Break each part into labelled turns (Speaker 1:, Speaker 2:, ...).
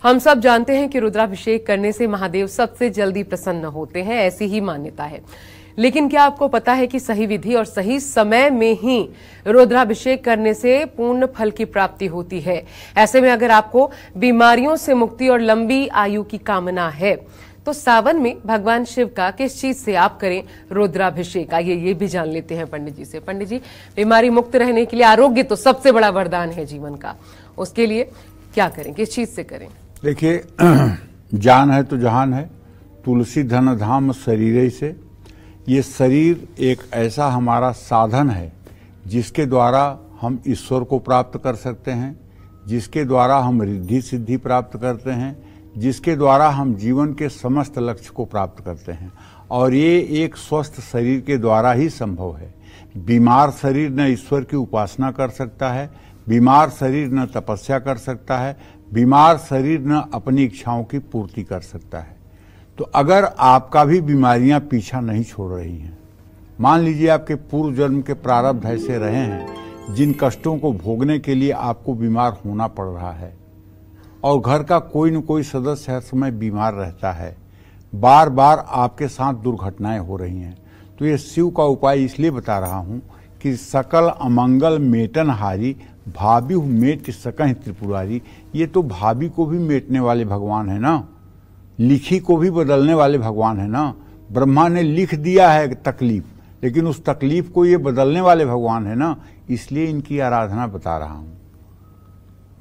Speaker 1: हम सब जानते हैं कि रुद्राभिषेक करने से महादेव सबसे जल्दी प्रसन्न होते हैं, ऐसी ही मान्यता है। लेकिन क्या आपको पता है कि सही विधि और सही समय में ही रुद्राभिषेक करने से पूर्ण फल की प्राप्ति होती है। ऐसे में अगर आपको बीमारियों से मुक्ति और लंबी आयु की कामना है तो सावन में भगवान शिव का किस चीज से आप करें रुद्राभिषेक, आइए ये भी जान लेते हैं पंडित जी से। पंडित जी, बीमारी मुक्त रहने के लिए, आरोग्य तो सबसे बड़ा वरदान है जीवन का, उसके लिए क्या करें, किस चीज से करें?
Speaker 2: देखिए, जान है तो जहान है। तुलसी धन धाम शरीर से, ये शरीर एक ऐसा हमारा साधन है जिसके द्वारा हम ईश्वर को प्राप्त कर सकते हैं, जिसके द्वारा हम रिद्धि सिद्धि प्राप्त करते हैं, जिसके द्वारा हम जीवन के समस्त लक्ष्य को प्राप्त करते हैं। और ये एक स्वस्थ शरीर के द्वारा ही संभव है। बीमार शरीर न ईश्वर की उपासना कर सकता है, बीमार शरीर न तपस्या कर सकता है, बीमार शरीर न अपनी इच्छाओं की पूर्ति कर सकता है। तो अगर आपका भी बीमारियां पीछा नहीं छोड़ रही हैं, मान लीजिए आपके पूर्व जन्म के प्रारब्ध ऐसे रहे हैं जिन कष्टों को भोगने के लिए आपको बीमार होना पड़ रहा है, और घर का कोई न कोई सदस्य हर समय बीमार रहता है, बार बार आपके साथ दुर्घटनाएं हो रही हैं, तो ये शिव का उपाय इसलिए बता रहा हूं कि सकल अमंगल मेटन हारी, भाभी मेट सकहि त्रिपुरारी। ये तो भाभी को भी मेटने वाले भगवान है ना, लिखी को भी बदलने वाले भगवान है ना। ब्रह्मा ने लिख दिया है तकलीफ, लेकिन उस तकलीफ को ये बदलने वाले भगवान है ना, इसलिए इनकी आराधना बता रहा हूं।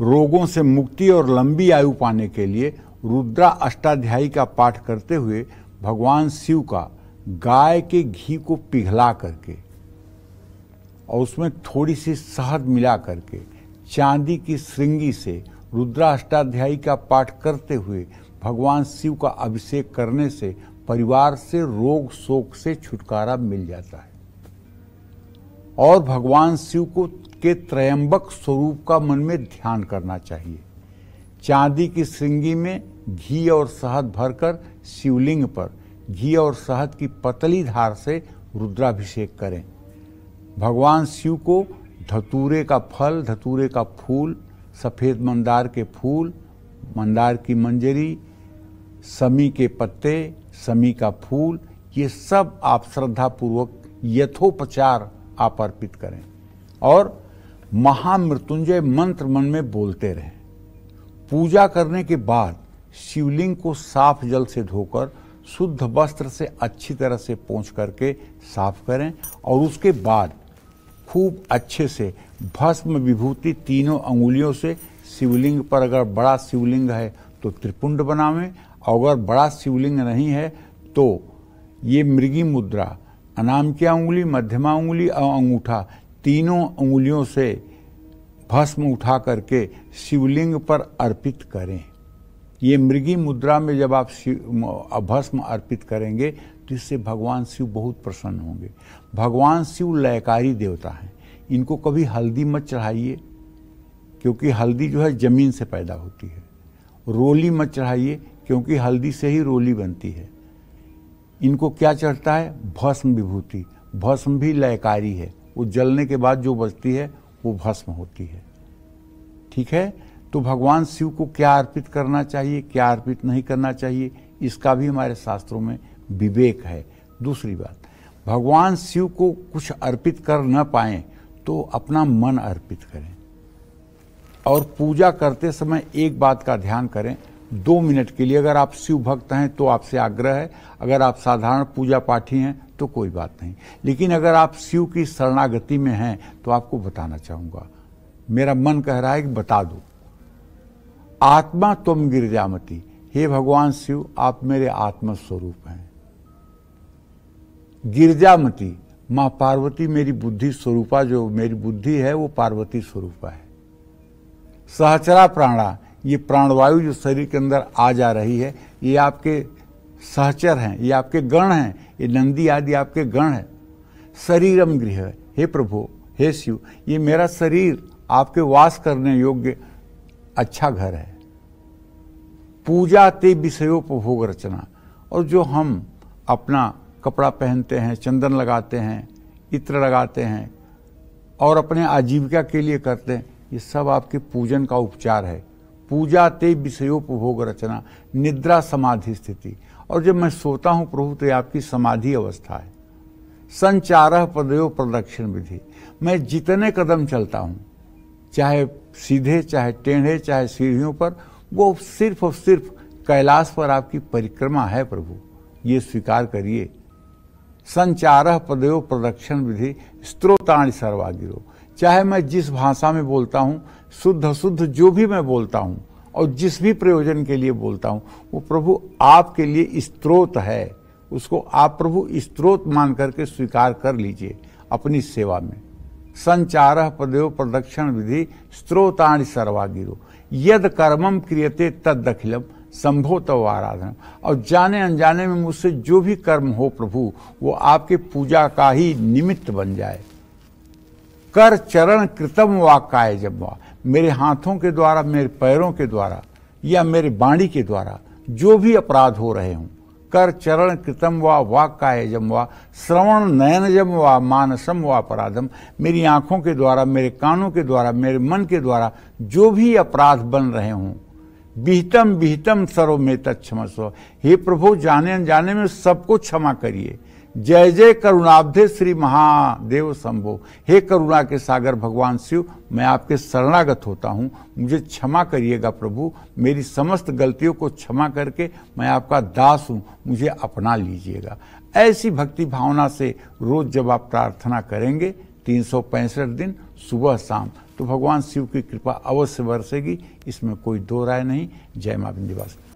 Speaker 2: रोगों से मुक्ति और लंबी आयु पाने के लिए रुद्रा अष्टाध्यायी का पाठ करते हुए भगवान शिव का गाय के घी को पिघला करके और उसमें थोड़ी सी शहद मिला करके चांदी की श्रृंगी से रुद्रा अष्टाध्यायी का पाठ करते हुए भगवान शिव का अभिषेक करने से परिवार से रोग शोक से छुटकारा मिल जाता है। और भगवान शिव को के त्रयंबक स्वरूप का मन में ध्यान करना चाहिए। चांदी की श्रृंगी में घी और शहद भरकर शिवलिंग पर घी और शहद की पतली धार से रुद्राभिषेक करें। भगवान शिव को धतूरे का फल, धतूरे का फूल, सफेद मंदार के फूल, मंदार की मंजरी, समी के पत्ते, समी का फूल, ये सब आप श्रद्धा पूर्वक यथोपचार आप अर्पित करें और महामृत्युंजय मंत्र मन में बोलते रहें। पूजा करने के बाद शिवलिंग को साफ जल से धोकर शुद्ध वस्त्र से अच्छी तरह से पोंछ करके साफ करें और उसके बाद खूब अच्छे से भस्म विभूति तीनों अंगुलियों से शिवलिंग पर, अगर बड़ा शिवलिंग है तो त्रिपुंड बनावें, और अगर बड़ा शिवलिंग नहीं है तो ये मृगी मुद्रा, अनामिका उंगली, मध्यमा उंगली और अंगूठा, तीनों उंगलियों से भस्म उठा करके शिवलिंग पर अर्पित करें। ये मृगी मुद्रा में जब आप भस्म अर्पित करेंगे तो इससे भगवान शिव बहुत प्रसन्न होंगे। भगवान शिव लयकारी देवता हैं, इनको कभी हल्दी मत चढ़ाइए, क्योंकि हल्दी जो है जमीन से पैदा होती है। रोली मत चढ़ाइए, क्योंकि हल्दी से ही रोली बनती है। इनको क्या चढ़ता है? भस्म विभूति। भस्म भी लयकारी है, वो जलने के बाद जो बचती है वो भस्म होती है। ठीक है, तो भगवान शिव को क्या अर्पित करना चाहिए, क्या अर्पित नहीं करना चाहिए, इसका भी हमारे शास्त्रों में विवेक है। दूसरी बात, भगवान शिव को कुछ अर्पित कर न पाएं तो अपना मन अर्पित करें। और पूजा करते समय एक बात का ध्यान करें, 2 मिनट के लिए, अगर आप शिव भक्त हैं तो आपसे आग्रह है, अगर आप साधारण पूजा पाठी हैं तो कोई बात नहीं, लेकिन अगर आप शिव की शरणागति में हैं तो आपको बताना चाहूँगा, मेरा मन कह रहा है कि बता दो। आत्मा तुम गिरजामती, हे भगवान शिव आप मेरे आत्म स्वरूप हैं। गिरजामती, माँ पार्वती मेरी बुद्धि स्वरूपा, जो मेरी बुद्धि है वो पार्वती स्वरूपा है। सहचरा प्राणा, ये प्राणवायु जो शरीर के अंदर आ जा रही है, ये आपके सहचर हैं, ये आपके गण हैं, ये नंदी आदि आपके गण हैं। शरीरम गृह, हे प्रभु, हे शिव, ये मेरा शरीर आपके वास करने योग्य अच्छा घर है। पूजा ते विषयोपभोग रचना, और जो हम अपना कपड़ा पहनते हैं, चंदन लगाते हैं, इत्र लगाते हैं और अपने आजीविका के लिए करते हैं, ये सब आपके पूजन का उपचार है। पूजा ते विषयोपभोग रचना, निद्रा समाधि स्थिति। और जब मैं सोता हूं प्रभु तो ये आपकी समाधि अवस्था है। संचारः पदयो प्रदक्षिण विधि, मैं जितने कदम चलता हूं, चाहे सीधे चाहे टेढ़े चाहे सीढ़ियों पर, वो सिर्फ और सिर्फ कैलाश पर आपकी परिक्रमा है प्रभु, ये स्वीकार करिए। संचारः पदयो प्रदक्षिण विधि स्त्रोतानि सर्वागिरो, चाहे मैं जिस भाषा में बोलता हूं, शुद्ध अशुद्ध जो भी मैं बोलता हूं और जिस भी प्रयोजन के लिए बोलता हूं, वो प्रभु आपके लिए स्त्रोत है। उसको आप प्रभु स्त्रोत मान करके स्वीकार कर लीजिए अपनी सेवा में। संचारः पदयो प्रदक्षिण विधि स्त्रोतानि सर्वागिरो, यद कर्मम क्रियते तद अखिलम संभो तव आराधना। और जाने अनजाने में मुझसे जो भी कर्म हो प्रभु, वो आपके पूजा का ही निमित्त बन जाए। कर चरण कृतम वा कायजम वा, मेरे हाथों के द्वारा, मेरे पैरों के द्वारा या मेरे वाणी के द्वारा जो भी अपराध हो रहे हों, कर चरण कृतम वा वाक कायजम वा श्रवण नयनजम वा मानसम वा अपराधम, मेरी आंखों के द्वारा, मेरे कानों के द्वारा, मेरे मन के द्वारा जो भी अपराध बन रहे हों, विहितम विहितम सर्व में तत्क्षमस्व, हे प्रभु जाने अनजाने में सबको क्षमा करिए। जय जय करुणाब्धे श्री महादेव शंभो, हे करुणा के सागर भगवान शिव, मैं आपके शरणागत होता हूँ, मुझे क्षमा करिएगा प्रभु, मेरी समस्त गलतियों को क्षमा करके मैं आपका दास हूँ, मुझे अपना लीजिएगा। ऐसी भक्ति भावना से रोज जब आप प्रार्थना करेंगे 365 दिन सुबह शाम, तो भगवान शिव की कृपा अवश्य बरसेगी, इसमें कोई दो राय नहीं। जय मां विंध्यवासिनी।